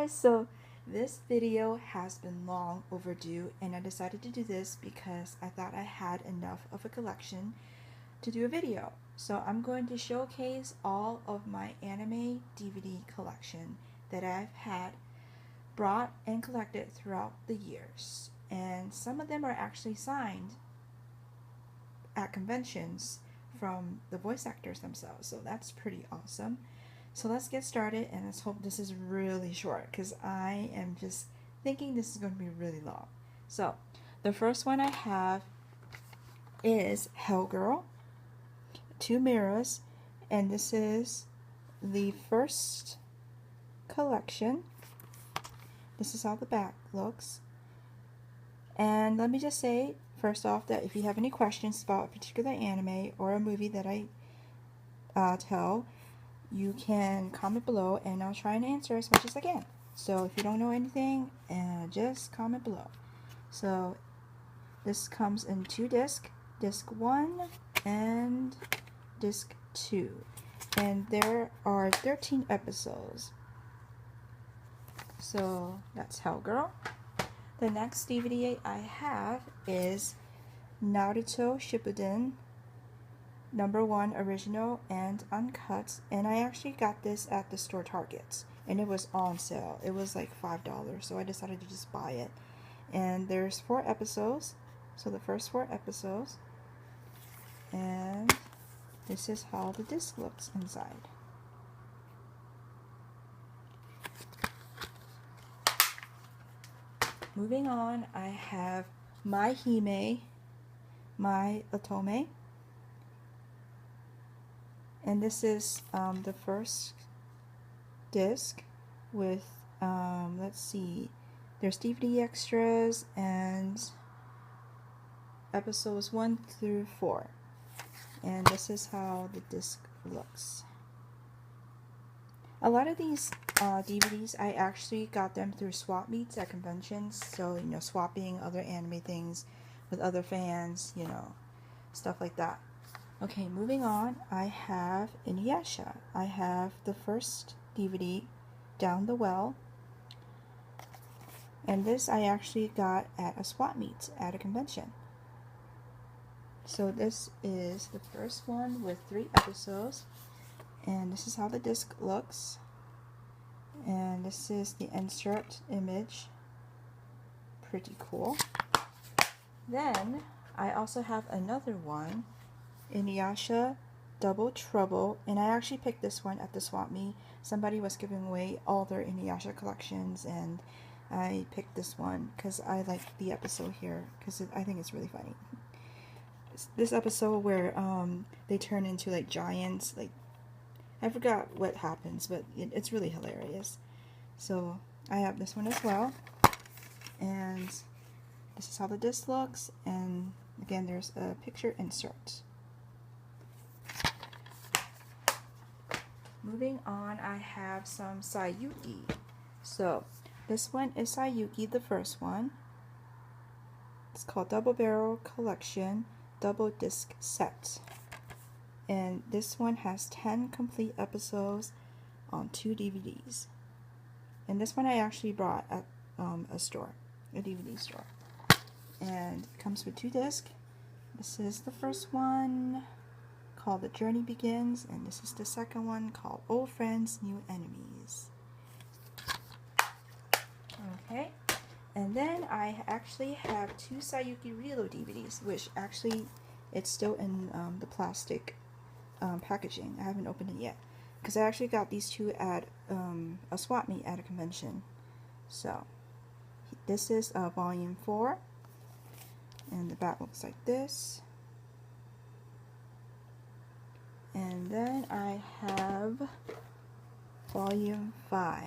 guys, so this video has been long overdue and I decided to do this because I thought I had enough of a collection to do a video. So I'm going to showcase all of my anime DVD collection that I've had brought and collected throughout the years. And some of them are actually signed at conventions from the voice actors themselves, so that's pretty awesome. So let's get started, and let's hope this is really short because I am just thinking this is going to be really long. So the first one I have is Hellgirl, Two Mirrors, and this is the first collection. This is how the back looks. And let me just say first off that if you have any questions about a particular anime or a movie that I tell, you can comment below and I'll try and answer as much as I can. So if you don't know anything, just comment below. So this comes in 2 discs, disc 1 and disc 2. And there are 13 episodes. So that's Hellgirl. The next DVD I have is Naruto Shippuden, #1 original and uncut, and I actually got this at the store Target and it was on sale. It was like $5, so I decided to just buy it. And there's 4 episodes, so the first 4 episodes, and this is how the disc looks inside. Moving on, I have My Hime, My Otome. And this is the first disc with, let's see, there's DVD extras and episodes 1 through 4. And this is how the disc looks. A lot of these DVDs, I actually got them through swap meets at conventions. So, you know, swapping other anime things with other fans, you know, stuff like that. Okay, moving on, I have Inuyasha. I have the first DVD, Down the Well. And this I actually got at a swap meet at a convention. So this is the first one with 3 episodes. And this is how the disc looks. And this is the insert image. Pretty cool. Then I also have another one, Inuyasha Double Trouble, and I actually picked this one at the swap meet. Somebody was giving away all their Inuyasha collections and I picked this one because I like the episode here because I think it's really funny. This episode where they turn into like giants, like I forgot what happens, but it's really hilarious. So I have this one as well, and this is how the disc looks, and again there's a picture insert. Moving on, I have some Saiyuki. So this one is Saiyuki, the first one. It's called Double Barrel Collection Double Disc Set. And this one has 10 complete episodes on 2 DVDs. And this one I actually bought at a store, a DVD store. And it comes with 2 discs. This is the first one called The Journey Begins, and this is the second one called Old Friends, New Enemies. Okay, and then I actually have 2 Saiyuki Reload DVDs, which actually it's still in the plastic packaging. I haven't opened it yet because I actually got these 2 at a swap meet at a convention. So this is volume 4, and the back looks like this. And then I have volume 5.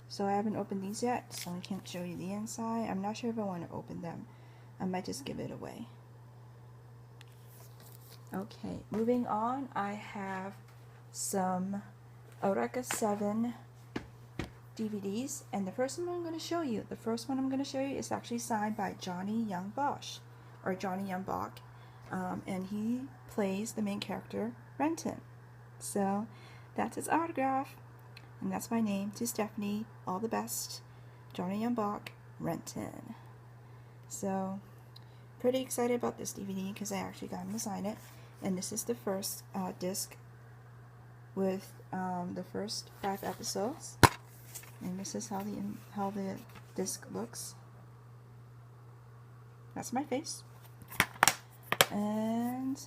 So I haven't opened these yet, so I can't show you the inside. I'm not sure if I want to open them. I might just give it away. Okay, moving on, I have some Eureka 7 DVDs, and the first one I'm going to show you is actually signed by Johnny Young Bosch, or Johnny Young Bach, and he plays the main character, Renton. So that's his autograph. And that's my name. To Stephanie, all the best. Johnny Young Bach, Renton. So, pretty excited about this DVD because I actually got him to sign it. And this is the first disc with the first 5 episodes. And this is how the disc looks. That's my face. And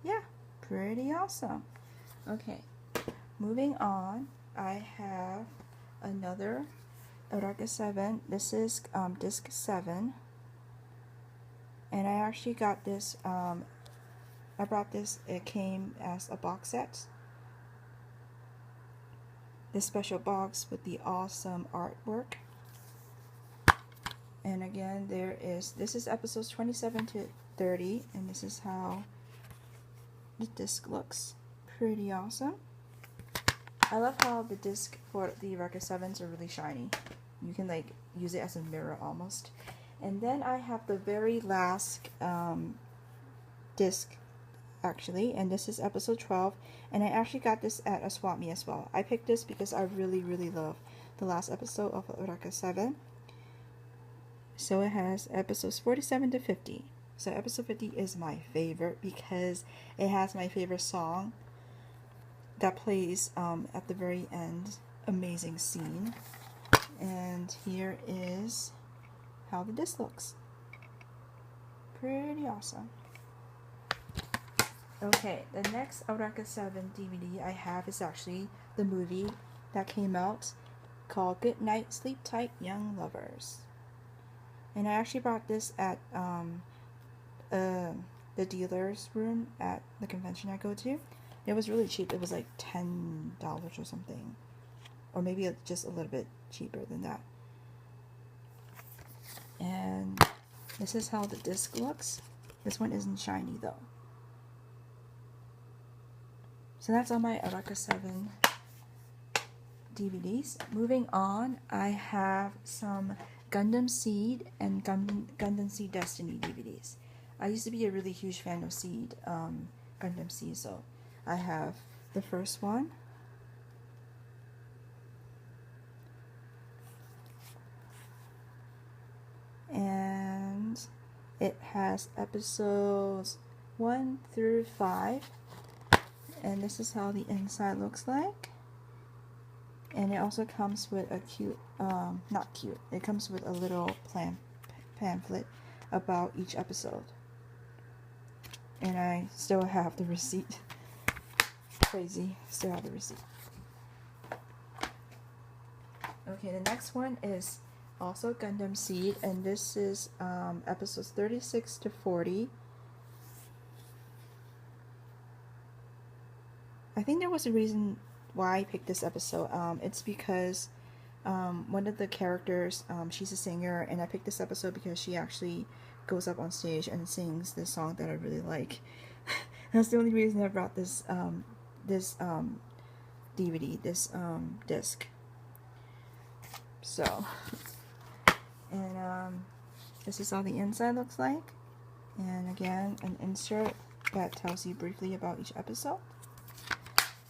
yeah, pretty awesome. Okay, moving on, I have another Eureka 7. This is disc 7. And I actually got this, I brought this, it came as a box set. This special box with the awesome artwork. And again, this is episodes 27 to 30, and this is how the disc looks. Pretty awesome. I love how the disc for the Eureka 7s are really shiny. You can like use it as a mirror almost. And then I have the very last disc actually, and this is episode 12, and I actually got this at a swap meet as well. I picked this because I really love the last episode of Eureka 7. So it has episodes 47 to 50. So episode 50 is my favorite because it has my favorite song that plays at the very end. Amazing scene. And here is how the disc looks. Pretty awesome. Okay, the next Eureka 7 DVD I have is actually the movie that came out called Good Night, Sleep Tight, Young Lovers. And I actually bought this at the dealer's room at the convention I go to. It was really cheap. It was like $10 or something. Or maybe just a little bit cheaper than that. And this is how the disc looks. This one isn't shiny though. So that's all my Eureka 7 DVDs. Moving on, I have some Gundam Seed and Gundam Seed Destiny DVDs. I used to be a really huge fan of Seed, Gundam Seed, so I have the first one. And it has episodes 1 through 5. And this is how the inside looks like. And it also comes with a cute, not cute, it comes with a little pamphlet about each episode. And I still have the receipt. Crazy, still have the receipt. Okay, the next one is also Gundam Seed, and this is episodes 36 to 40. I think there was a reason why I picked this episode. It's because one of the characters, she's a singer, and I picked this episode because she actually goes up on stage and sings this song that I really like. That's the only reason I brought this DVD, this disc. So, and this is how the inside looks like. And again, an insert that tells you briefly about each episode.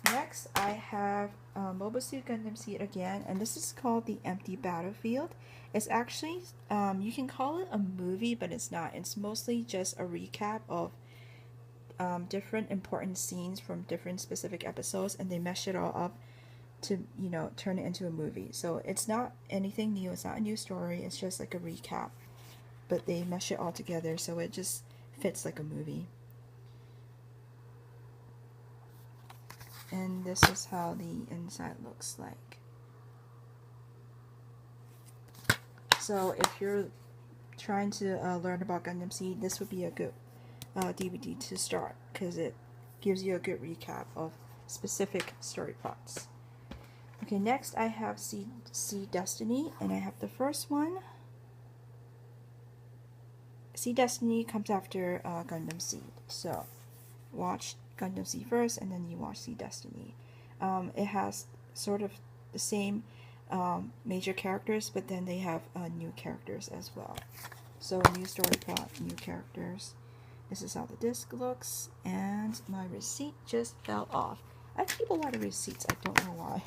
Next, I have Mobile Suit Gundam Seed again, and this is called The Empty Battlefield. It's actually, you can call it a movie, but it's not. It's mostly just a recap of different important scenes from different specific episodes, and they mesh it all up to, you know, turn it into a movie. So it's not anything new, it's not a new story, it's just like a recap. But they mesh it all together, so it just fits like a movie. And this is how the inside looks like. So if you're trying to learn about Gundam Seed, this would be a good DVD to start, because it gives you a good recap of specific story plots. Okay, next I have Seed Destiny, and I have the first one. Seed Destiny comes after Gundam Seed, so watch Gundam Seed first, and then you watch Seed Destiny. It has sort of the same major characters, but then they have new characters as well. So new story plot, new characters. This is how the disc looks, and my receipt just fell off. I keep a lot of receipts, I don't know why.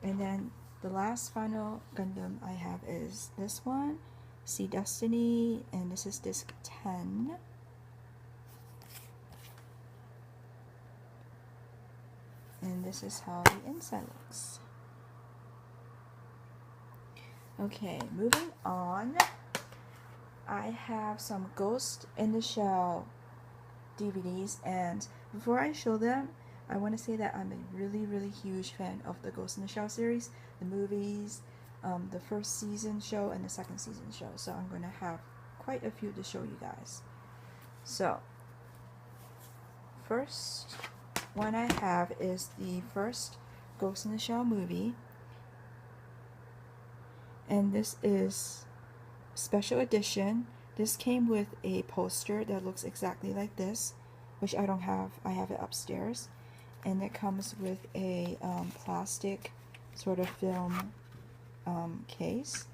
And then the last final Gundam I have is this one, Sea Destiny, and this is disc 10. And this is how the inside looks. Okay, moving on. I have some Ghost in the Shell DVDs, and before I show them, I want to say that I'm a really huge fan of the Ghost in the Shell series, the movies, the first season show and the second season show. So I'm going to have quite a few to show you guys. So first one I have is the first Ghost in the Shell movie, and this is special edition. This came with a poster that looks exactly like this, which I don't have. I have it upstairs, and it comes with a plastic sort of film case,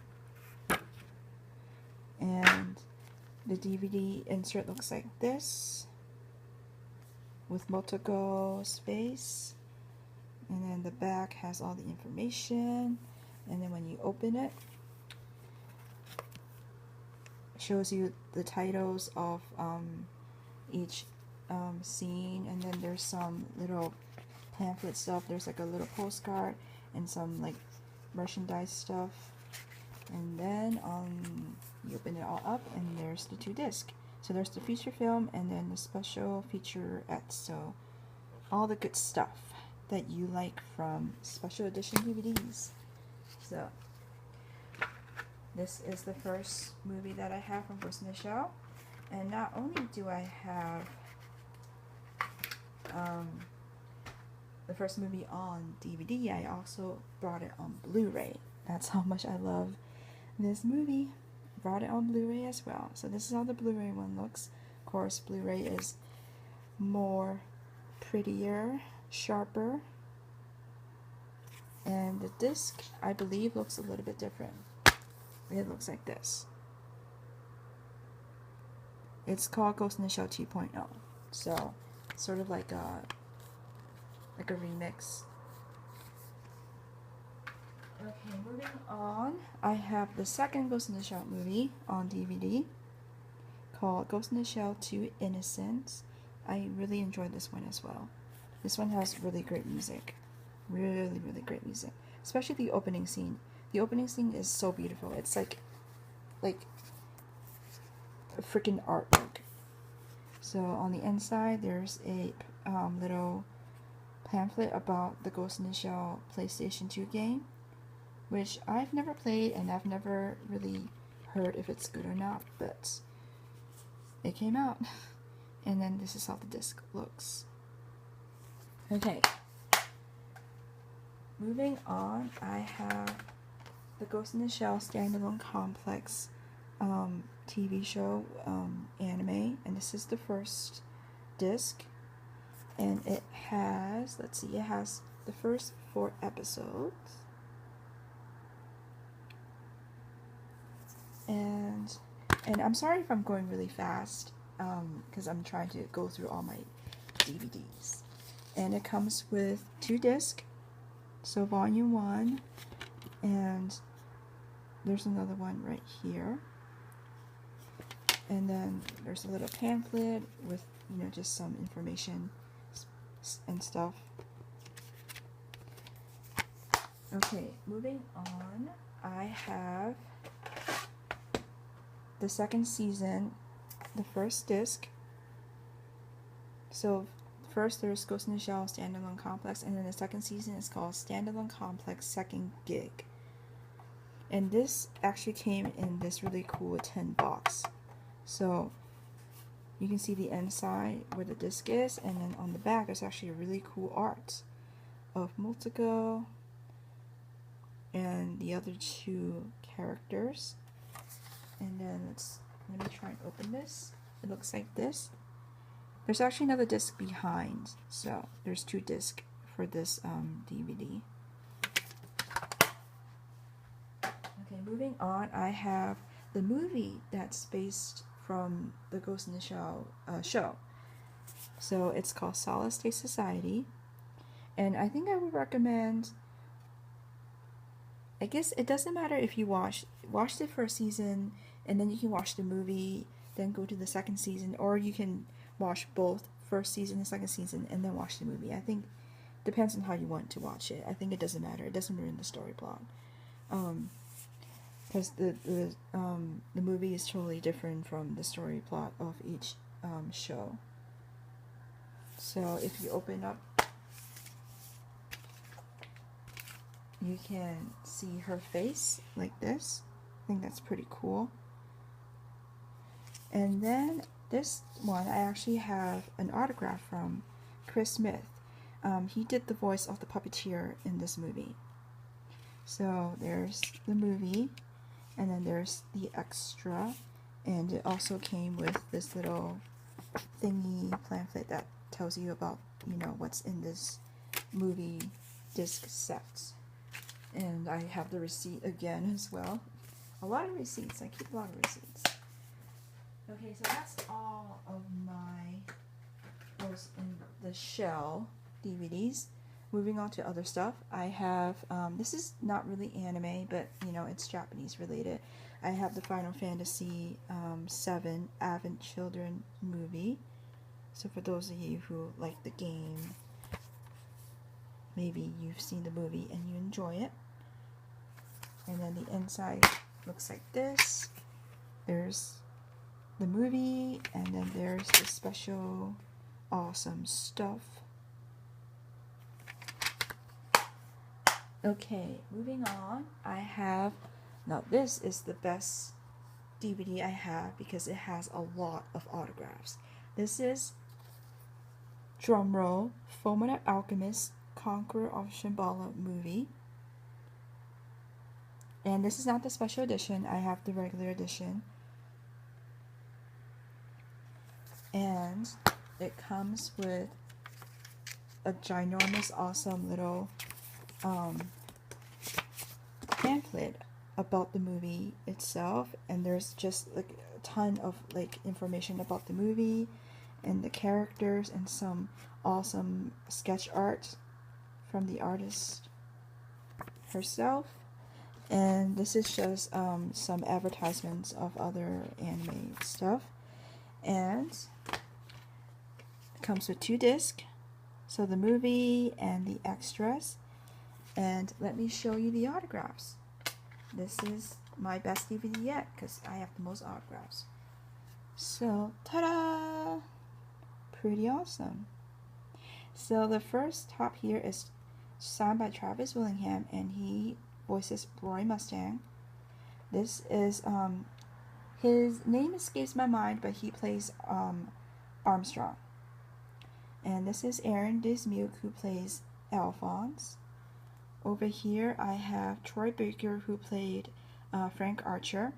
and the DVD insert looks like this with Motoko's face, and then the back has all the information, and then when you open it, shows you the titles of each scene, and then there's some little pamphlet stuff. There's like a little postcard and some like merchandise stuff, and then you open it all up and there's the 2 discs. So there's the feature film and then the special featurette, so all the good stuff that you like from special edition DVDs. So this is the first movie that I have from Ghost in the Shell, and not only do I have the first movie on DVD, I also brought it on Blu-ray. That's how much I love this movie. Brought it on Blu-ray as well. So this is how the Blu-ray one looks. Of course, Blu-ray is more prettier, sharper, and the disc, I believe, looks a little bit different. It looks like this. It's called Ghost in the Shell 2.0. So sort of like a remix. Okay, moving on. I have the second Ghost in the Shell movie on DVD called Ghost in the Shell 2 Innocence. I really enjoyed this one as well. This one has really great music. Really great music. Especially the opening scene. The opening scene is so beautiful. It's like a freaking artwork. So on the inside there's a little pamphlet about the Ghost in the Shell PlayStation 2 game, which I've never played and I've never really heard if it's good or not, but it came out. And then this is how the disc looks. Okay. Moving on, I have the Ghost in the Shell Standalone Complex TV show anime, and this is the first disc, and it has, let's see, it has the first 4 episodes, and I'm sorry if I'm going really fast, because I'm trying to go through all my DVDs, and it comes with 2 discs, so volume 1, and there's another one right here. And then there's a little pamphlet with, you know, just some information and stuff. Okay, moving on, I have the second season, the first disc. So first there's Ghost in the Shell Standalone Complex, and then the second season is called Standalone Complex Second Gig. And this actually came in this really cool tin box. So you can see the inside where the disc is, and then on the back there's actually a really cool art of Multigo and the other 2 characters. And then let me try and open this. It looks like this. There's actually another disc behind, so there's 2 discs for this DVD. Okay, moving on, I have the movie that's based from the Ghost in the Shell show. So it's called Solid State Society, and I think I would recommend I guess it doesn't matter if you watch the first season and then you can watch the movie, then go to the second season, or you can watch both first season and second season and then watch the movie. I think depends on how you want to watch it. I think it doesn't matter. It doesn't ruin the story plot. Because the movie is totally different from the story plot of each show. So if you open up, you can see her face like this. I think that's pretty cool. And then this one, I actually have an autograph from Chris Smith. He did the voice of the puppeteer in this movie. So there's the movie, and then there's the extra, and it also came with this little thingy pamphlet that tells you about, you know, what's in this movie disc set. And I have the receipt again as well. A lot of receipts. I keep a lot of receipts. Okay, so that's all of my Ghost in the Shell DVDs. Moving on to other stuff, I have, this is not really anime, but, you know, it's Japanese related. I have the Final Fantasy 7 Advent Children movie. So for those of you who like the game, maybe you've seen the movie and you enjoy it. And then the inside looks like this. There's the movie, and then there's the special awesome stuff. Okay, moving on, I have, now this is the best DVD I have because it has a lot of autographs. This is, drumroll, Fullmetal Alchemist, Conqueror of Shamballa movie. And this is not the special edition, I have the regular edition. And it comes with a ginormous, awesome little pamphlet about the movie itself, and there's just like a ton of like information about the movie and the characters and some awesome sketch art from the artist herself. And this is just some advertisements of other anime stuff, and it comes with 2 discs, so the movie and the extras. And let me show you the autographs. This is my best DVD yet because I have the most autographs. So, ta-da! Pretty awesome. So the first top here is signed by Travis Willingham, and he voices Roy Mustang. This is, his name escapes my mind, but he plays Armstrong. And this is Aaron Dismuke, who plays Alphonse. Over here I have Troy Baker, who played Frank Archer.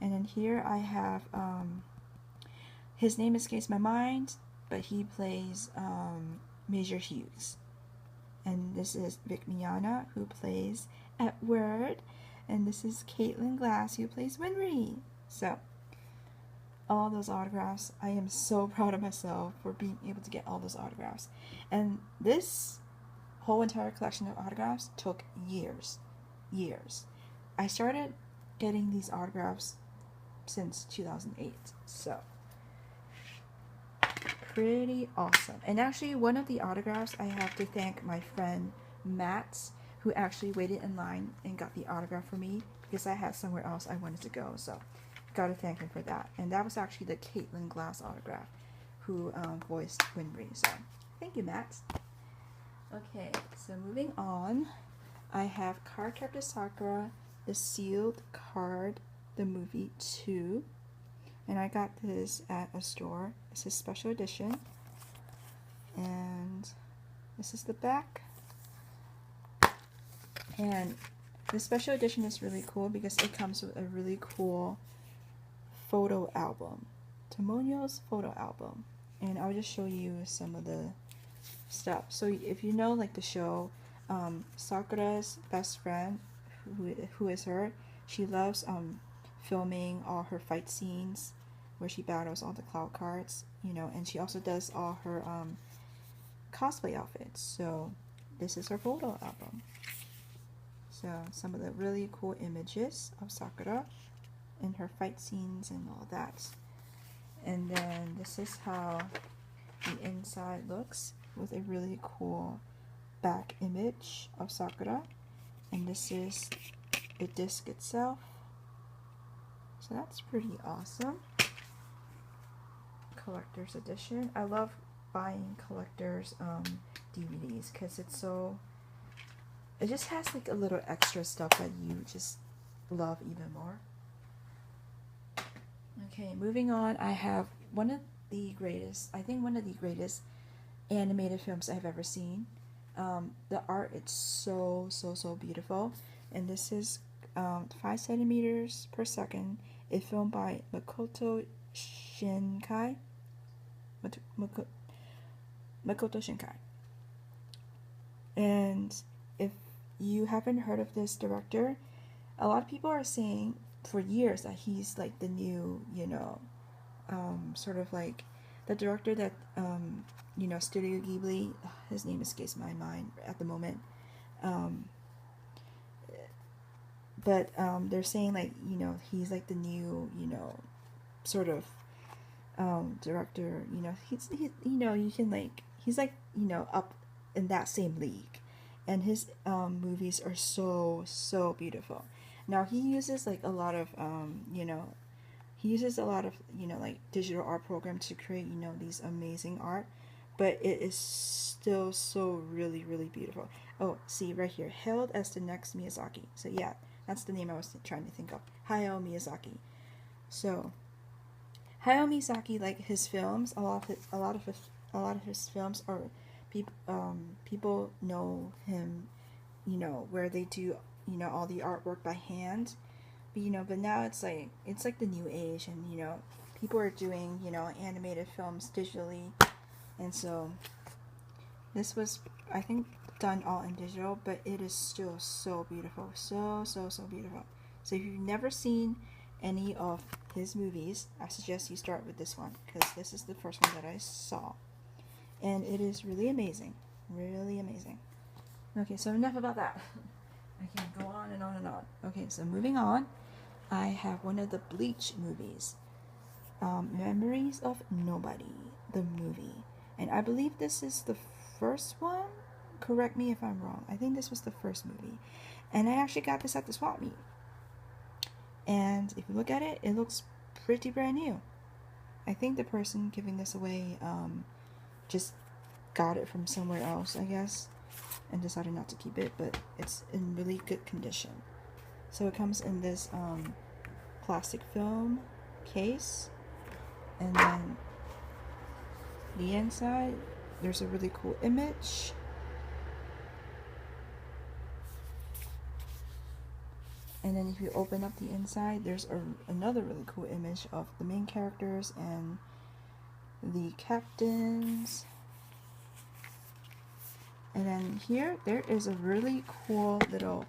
And then here I have, his name escapes my mind, but he plays Major Hughes. And this is Vic Mignogna, who plays Edward. And this is Caitlin Glass, who plays Winry. So, all those autographs. I am so proud of myself for being able to get all those autographs. And this whole entire collection of autographs took years. I started getting these autographs since 2008. So, pretty awesome. And actually, one of the autographs, I have to thank my friend Matt, who actually waited in line and got the autograph for me because I had somewhere else I wanted to go. So, gotta thank him for that. And that was actually the Caitlin Glass autograph, who voiced Winry. So, thank you, Matt. Okay, so moving on, I have Cardcaptor Sakura, the sealed card, the movie 2. And I got this at a store. This is special edition. And this is the back. And the special edition is really cool because it comes with a really cool photo album. Tomonyo's photo album. And I'll just show you some of the stuff. So if you know like the show, Sakura's best friend, who is her, she loves filming all her fight scenes where she battles all the cloud cards, you know, and she also does all her cosplay outfits. So this is her photo album. So some of the really cool images of Sakura and her fight scenes and all that. And then this is how the inside looks with a really cool back image of Sakura. And this is the disc itself. So that's pretty awesome. Collector's edition. I love buying collector's DVDs because it just has like a little extra stuff that you just love even more. Okay, moving on, I have one of the greatest animated films I've ever seen. The art, it's so beautiful, and this is 5 centimeters per second. It's filmed by Makoto Shinkai. And if you haven't heard of this director, a lot of people are saying for years that he's like the new, sort of like the director that, Studio Ghibli, his name escapes my mind at the moment, but they're saying like, he's like the new, sort of director, he's you can like, he's like, up in that same league, and his movies are so beautiful. Now he uses like a lot of like digital art programs to create these amazing art, but it is still so really beautiful. Oh, see right here, hailed as the next Miyazaki. So yeah, that's the name I was trying to think of, Hayao Miyazaki. So Hayao Miyazaki, like his films, a lot of his films are people know him, where they do all the artwork by hand, but now it's like the new age, and people are doing animated films digitally, and so this was, I think, done all in digital, but it is still so beautiful, so beautiful. So if you've never seen any of his movies, I suggest you start with this one, because this is the first one that I saw, and it is really amazing. Okay, so enough about that. I can go on and on and on. Okay, so moving on, I have one of the Bleach movies, Memories of Nobody, the movie, and I believe this is the first one. Correct me if I'm wrong. I think this was the first movie, and I actually got this at the swap meet. And if you look at it, it looks pretty brand new. I think the person giving this away just got it from somewhere else, I guess, and decided not to keep it, but it's in really good condition. So it comes in this plastic film case, and then the inside, there's a really cool image. And then if you open up the inside, there's another really cool image of the main characters and the captains. And then here, there is a really cool little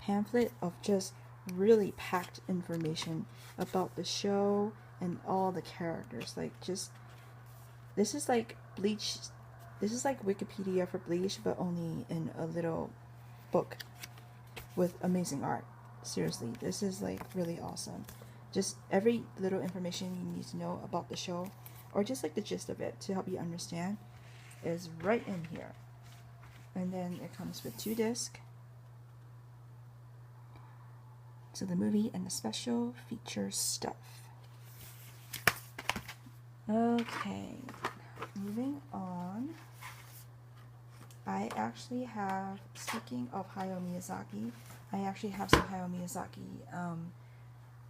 pamphlet of just really packed information about the show and all the characters. Like, just, this is like Bleach, this is like Wikipedia for Bleach, but only in a little book with amazing art. Seriously, this is like really awesome. Just every little information you need to know about the show, or just like the gist of it to help you understand, is right in here. And then it comes with 2 discs. So the movie and the special feature stuff. Okay, moving on. I actually have, speaking of Hayao Miyazaki, I actually have some Hayao Miyazaki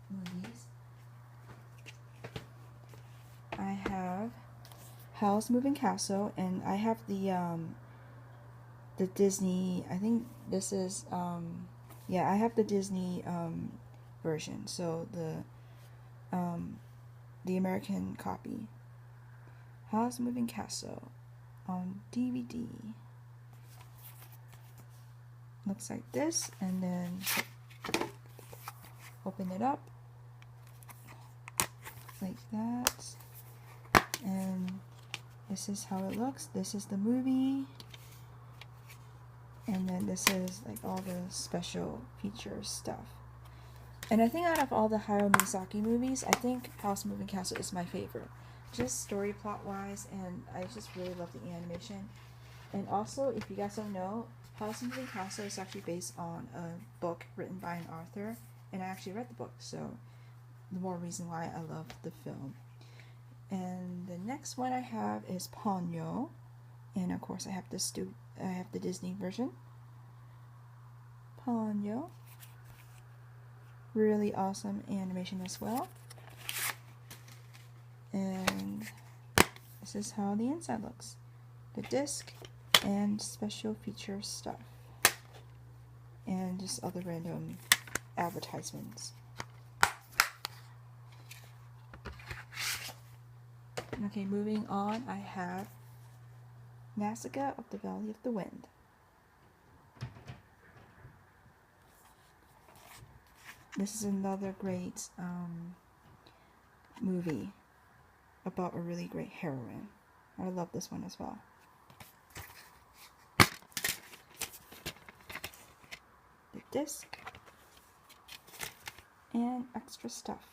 movies. I have Howl's Moving Castle, and I have the Disney, I think this is, yeah, I have the Disney version, so the American copy. Howl's Moving Castle on DVD. Looks like this, and then open it up like that, and this is how it looks. This is the movie, And then this is like all the special feature stuff. And I think out of all the Hayao Miyazaki movies, I think House Moving Castle is my favorite. Just story plot wise, and I just really love the animation. And also, if you guys don't know, House Moving Castle is actually based on a book written by an author, and I actually read the book, so the more reason why I love the film. And the next one I have is Ponyo, and of course I have the Disney version. Ponyo, really awesome animation as well. And this is how the inside looks. The disc and special feature stuff. And just other random advertisements. Okay, moving on, I have Nausicca of the Valley of the Wind. This is another great movie about a really great heroine. I love this one as well. The disc and extra stuff.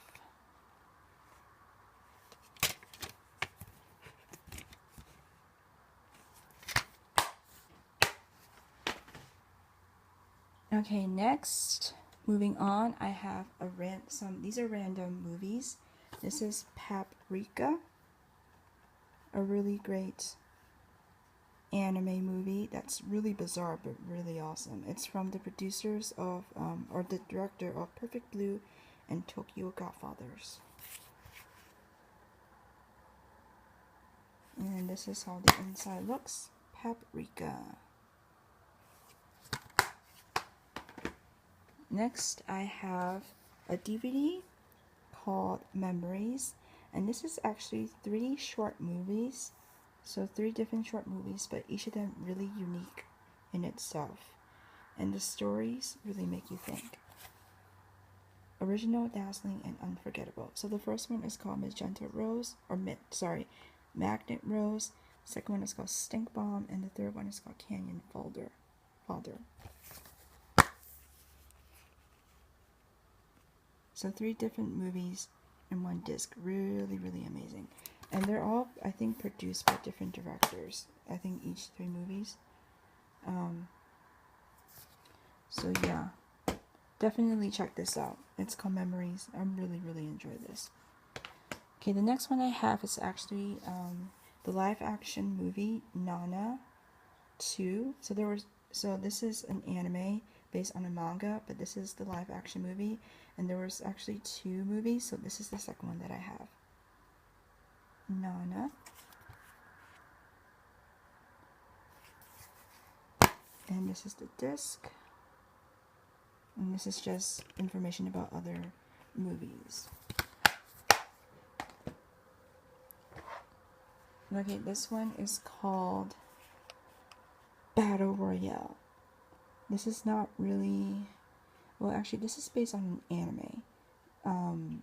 Okay, next, moving on, I have these are random movies. This is Paprika, a really great anime movie that's really bizarre but really awesome. It's from the producers of, or the director of Perfect Blue and Tokyo Godfathers. And this is how the inside looks. Paprika. Next, I have a DVD called Memories, and this is actually 3 short movies. So 3 different short movies, but each of them really unique in itself. And the stories really make you think. Original, dazzling, and unforgettable. So the first one is called Magenta Rose, Magnet Rose. Second one is called Stink Bomb, and the third one is called Canyon Father. So 3 different movies in one disc. Really, really amazing. And they're all, I think, produced by different directors. I think each 3 movies. So yeah, definitely check this out. It's called Memories. I really, really enjoy this. Okay, the next one I have is actually the live action movie Nana 2. So this is an anime based on a manga, but this is the live action movie, and there was actually 2 movies, so this is the second one that I have. Nana. And this is the disc. And this is just information about other movies. Okay, this one is called Battle Royale. This is not really, well, actually this is based on an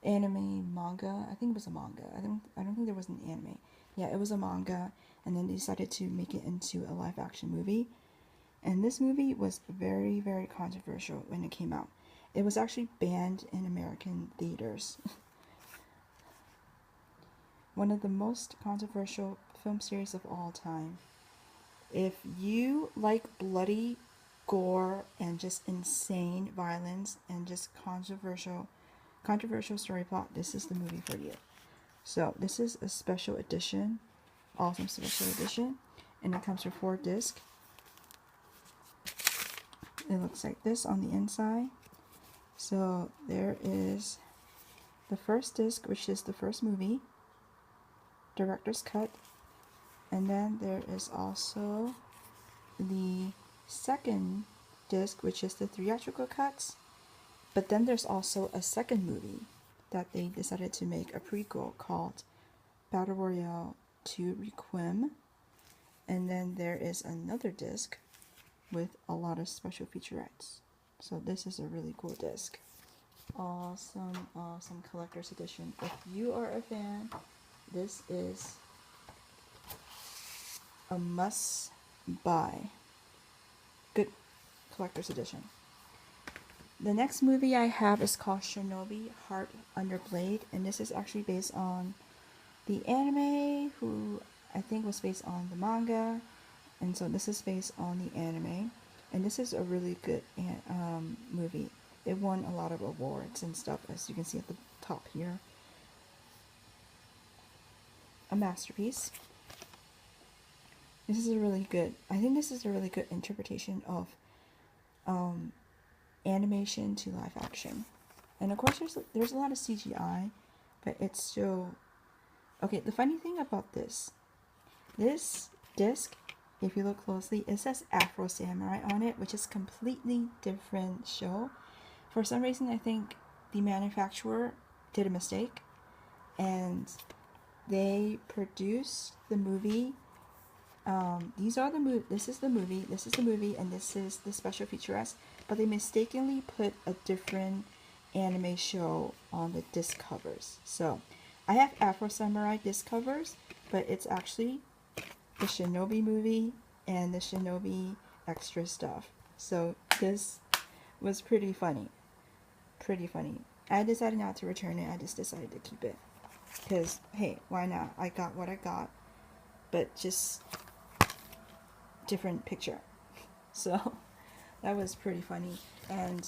anime manga. I think it was a manga. I don't think there was an anime. Yeah, it was a manga, and then they decided to make it into a live action movie. And this movie was very, very controversial when it came out. It was actually banned in American theaters. One of the most controversial film series of all time. If you like bloody gore and just insane violence and just controversial story plot, this is the movie for you. So this is a special edition, awesome special edition, and it comes with 4 discs. It looks like this on the inside. So there is the first disc, which is the first movie, director's cut, and then there is also the second disc, which is the theatrical cuts. But then there's also a second movie that they decided to make a prequel called Battle Royale 2 Requiem. And then there is another disc with a lot of special featurettes. So this is a really cool disc. Awesome, awesome collector's edition. If you are a fan, this is a must buy. collector's edition. The next movie I have is called Shinobi Heart Under Blade, and this is actually based on the anime, who I think was based on the manga, and so this is based on the anime, and this is a really good movie. It won a lot of awards and stuff, as you can see at the top here. A masterpiece. This is a really good, I think this is a really good interpretation of animation to live action. And of course there's a lot of CGI, but it's still okay. The funny thing about this disc, if you look closely, it says Afro Samurai on it, which is completely different show. For some reason, I think the manufacturer did a mistake, and they produced the movie. This is the movie, and this is the special featurette, but they mistakenly put a different anime show on the disc covers. So I have Afro Samurai disc covers, but it's actually the Shinobi movie and the Shinobi extra stuff. So this was pretty funny. I decided not to return it. I just decided to keep it, because hey, why not? I got what I got, but just different picture. So that was pretty funny. And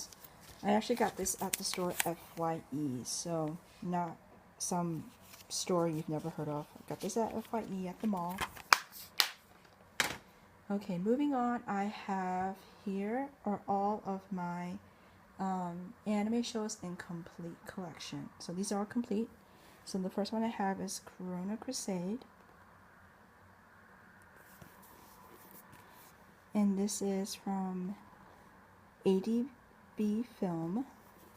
I actually got this at the store FYE, so not some store you've never heard of. I got this at FYE at the mall. Okay, moving on, I have here are all of my anime shows in complete collection. So these are all complete. So the first one I have is Chrono Crusade. And this is from ADB Film.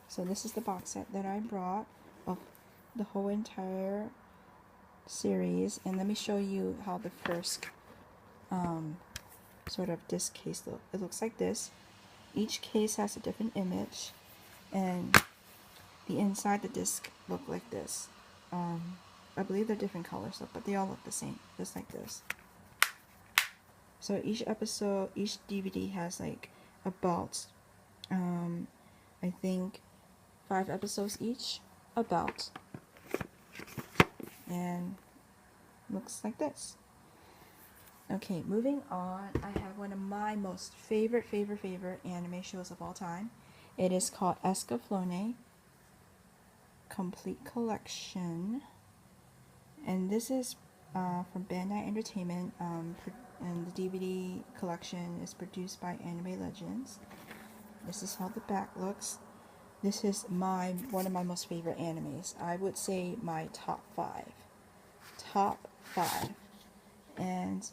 So this is the box set that I brought of the whole entire series. And let me show you how the first sort of disc case look. It looks like this. Each case has a different image, and the inside the disc look like this. I believe they're different colors, but they all look the same, just like this. So each episode, each DVD has like about, I think 5 episodes each, about, and looks like this. Okay, moving on, I have one of my most favorite anime shows of all time. It is called Escaflowne Complete Collection, and this is from Bandai Entertainment, and the DVD collection is produced by Anime Legends. This is how the back looks. This is one of my most favorite animes. I would say my top 5. And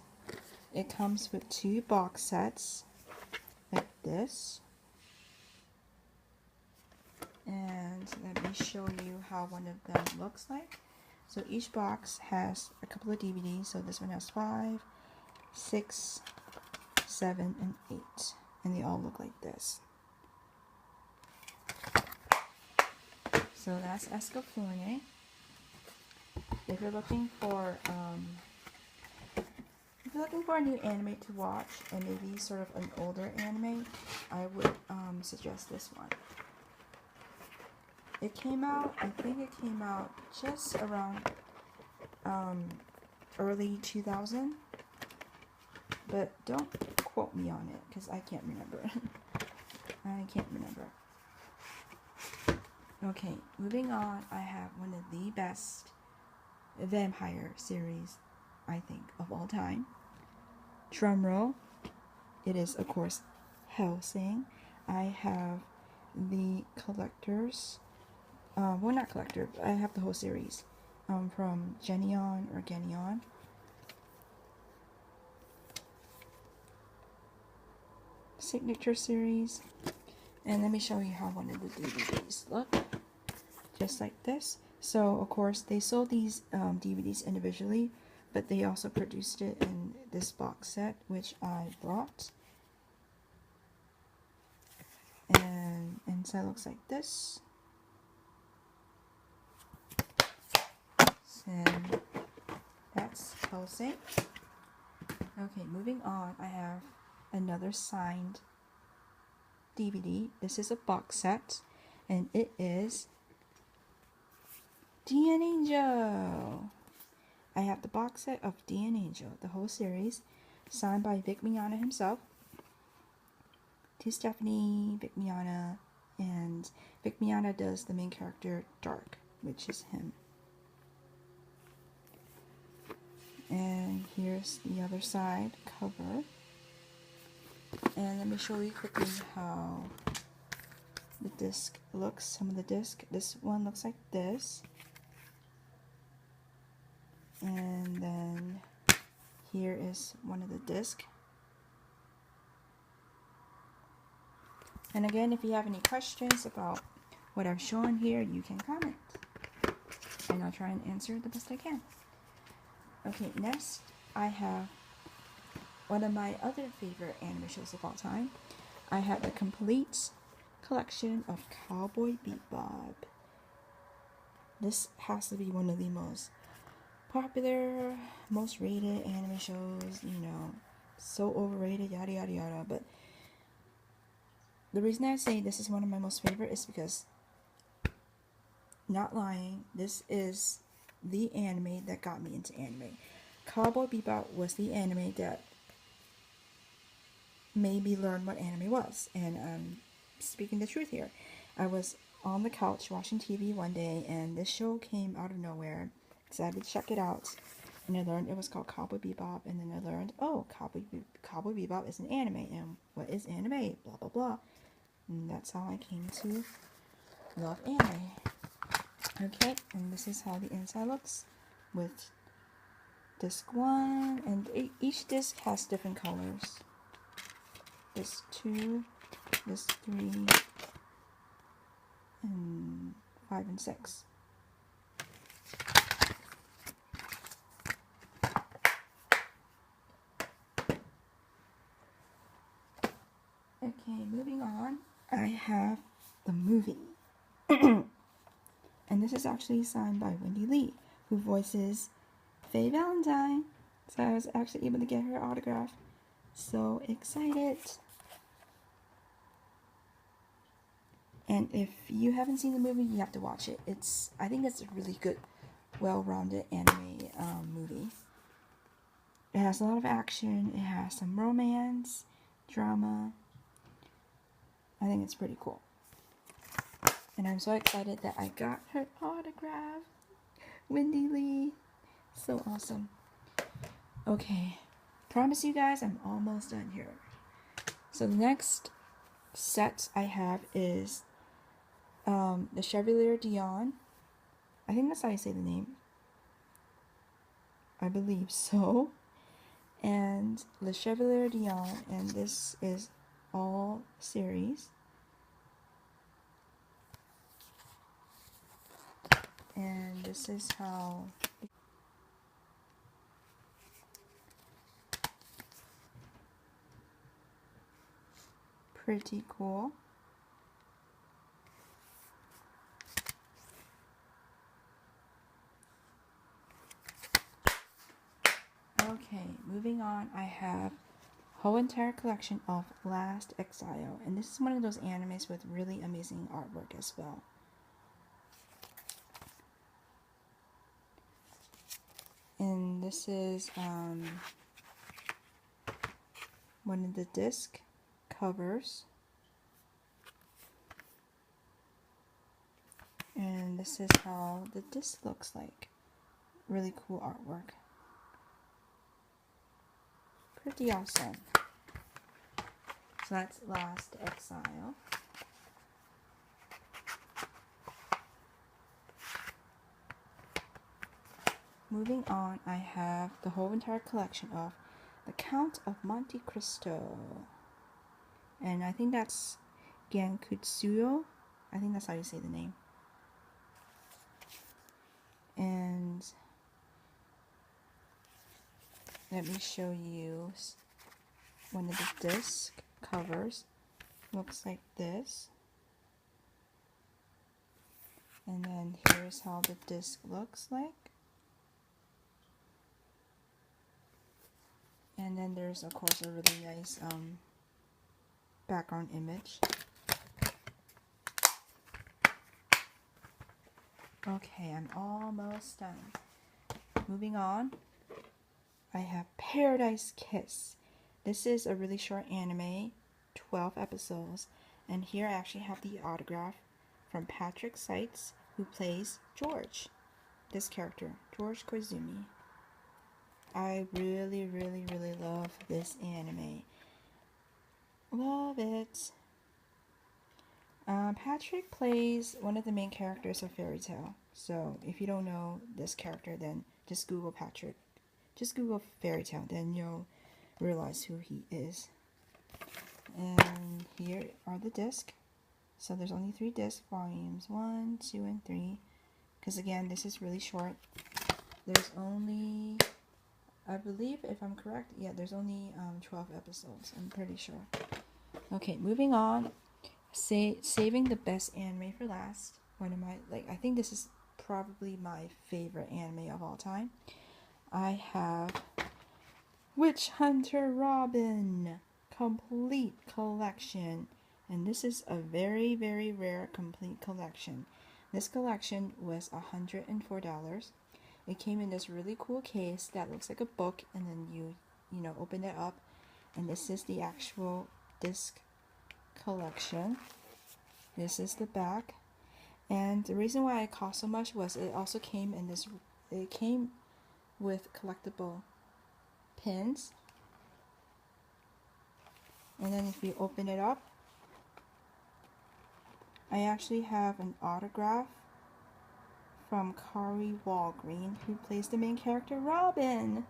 it comes with 2 box sets like this. And let me show you how one of them looks like. So each box has a couple of DVDs. So this one has 5, 6, 7, and 8. And they all look like this. So that's Escaflowne. If you're looking for a new anime to watch, and maybe sort of an older anime, I would suggest this one. I think it came out just around early 2000, but don't quote me on it because I can't remember. Okay, moving on, I have one of the best vampire series, I think, of all time. Drumroll. It is, of course, Hellsing. I have the collectors. Well, not collector, but I have the whole series. From Genion or Genion. Signature series. And let me show you how one of the DVDs look. Just like this. So, of course, they sold these DVDs individually, but they also produced it in this box set, which I brought. And inside looks like this. And that's Hellsing. Okay, moving on, I have another signed DVD. This is a box set, and it is Dion Angel. I have the box set of Dion Angel, the whole series, signed by Vic Mignogna himself, to Stephanie, Vic Mignogna, and Vic Mignogna does the main character Dark, which is him. And here's the other side cover. And let me show you quickly how the disc looks. Some of the disc. This one looks like this. And then here is one of the disc. And again, if you have any questions about what I've shown here, you can comment. And I'll try and answer the best I can. Okay, next I have one of my other favorite anime shows of all time. I have the complete collection of Cowboy Bebop. This has to be one of the most popular, most rated anime shows, you know, so overrated, yada yada yada. But the reason I say this is one of my most favorite is because, not lying, this is the anime that got me into anime. Cowboy Bebop was the anime that made me learn what anime was. And I'm speaking the truth here. I was on the couch watching TV one day, and this show came out of nowhere. Decided to check it out, and I learned it was called Cowboy Bebop. And then I learned, oh, Cowboy Bebop is an anime, and what is anime? Blah blah blah. And that's how I came to love anime. Okay, and this is how the inside looks with disc 1, and each disc has different colors. Disc 2, disc 3, and 5 and 6. Okay, moving on, I have the movie. And this is actually signed by Wendy Lee, who voices Faye Valentine. So I was actually able to get her autograph. So excited. And if you haven't seen the movie, you have to watch it. I think it's a really good, well-rounded anime movie. It has a lot of action. It has some romance, drama. I think it's pretty cool. And I'm so excited that I got her autograph. Wendy Lee. So awesome. Okay. Promise you guys I'm almost done here. So the next set I have is the Chevalier D'Eon. I think that's how you say the name. I believe so. And the Chevalier D'Eon, and this is all series. And this is how pretty cool. Okay, moving on, I have whole entire collection of Last Exile, and this is one of those animes with really amazing artwork as well. And this is one of the disc covers, and this is how the disc looks like. Really cool artwork. Pretty awesome. So that's Last Exile. Moving on, I have the whole entire collection of The Count of Monte Cristo. And I think that's Gankutsuou. I think that's how you say the name. And let me show you one of the disc covers. Looks like this. And then here's how the disc looks like. And then there's, of course, a really nice background image Okay, I'm almost done. Moving on, I have Paradise Kiss. This is a really short anime, 12 episodes, and here I actually have the autograph from Patrick Seitz, who plays George. This character, George Koizumi. I really love this anime. Love it. Patrick plays one of the main characters of Fairy Tail. So if you don't know this character, then just Google Patrick. Just Google Fairy Tail, then you'll realize who he is. And here are the discs. So there's only 3 discs, volumes 1, 2, and 3. Because again, this is really short. There's only, I believe, if I'm correct, yeah, there's only 12 episodes. I'm pretty sure. Okay, moving on. Saving the best anime for last. One of my, I think this is probably my favorite anime of all time. I have Witch Hunter Robin complete collection, and this is a very rare complete collection. This collection was $104. It came in this really cool case that looks like a book, and then you open it up, and this is the actual disc collection. This is the back, and the reason why it cost so much was it also came in this. It came with collectible pins, and then if you open it up, I actually have an autograph from Kari Walgreen, who plays the main character Robin.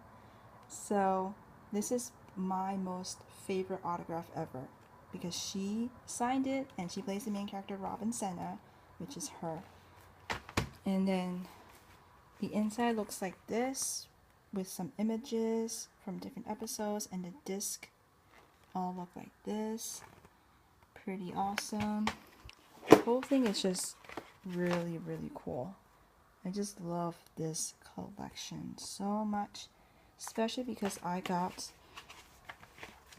So this is my most favorite autograph ever, because she signed it and she plays the main character Robin Senna, which is her. And then the inside looks like this, with some images from different episodes, and the disc all look like this. Pretty awesome. The whole thing is just really cool. I just love this collection so much, especially because I got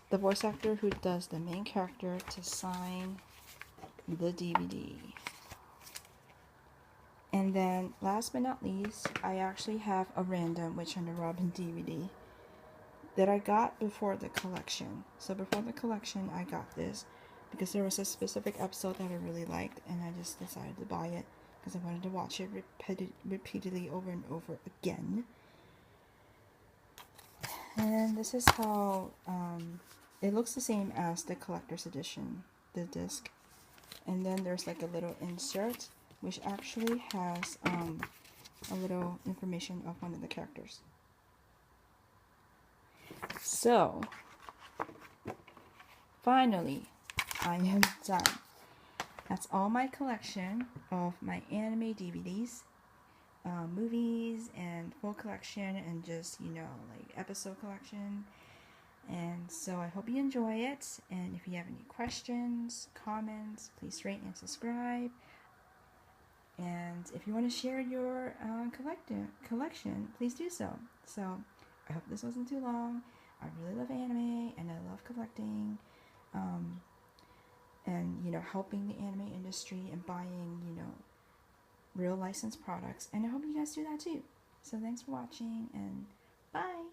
the voice actor who does the main character to sign the DVD. And then last but not least, I actually have a random Witch Hunter Robin DVD that I got before the collection. So before the collection, I got this because there was a specific episode that I really liked, and I just decided to buy it because I wanted to watch it repeatedly over and over again. And this is how it looks the same as the collector's edition, the disc. And then there's like a little insert, which actually has a little information of one of the characters. So, finally, I am done. That's all my collection of my anime DVDs, movies, and full collection, and just, episode collection. And so I hope you enjoy it, and if you have any questions, comments, please rate and subscribe. And if you want to share your collection, please do so. So I hope this wasn't too long. I really love anime, and I love collecting, and helping the anime industry and buying real licensed products. And I hope you guys do that too. So thanks for watching, and bye.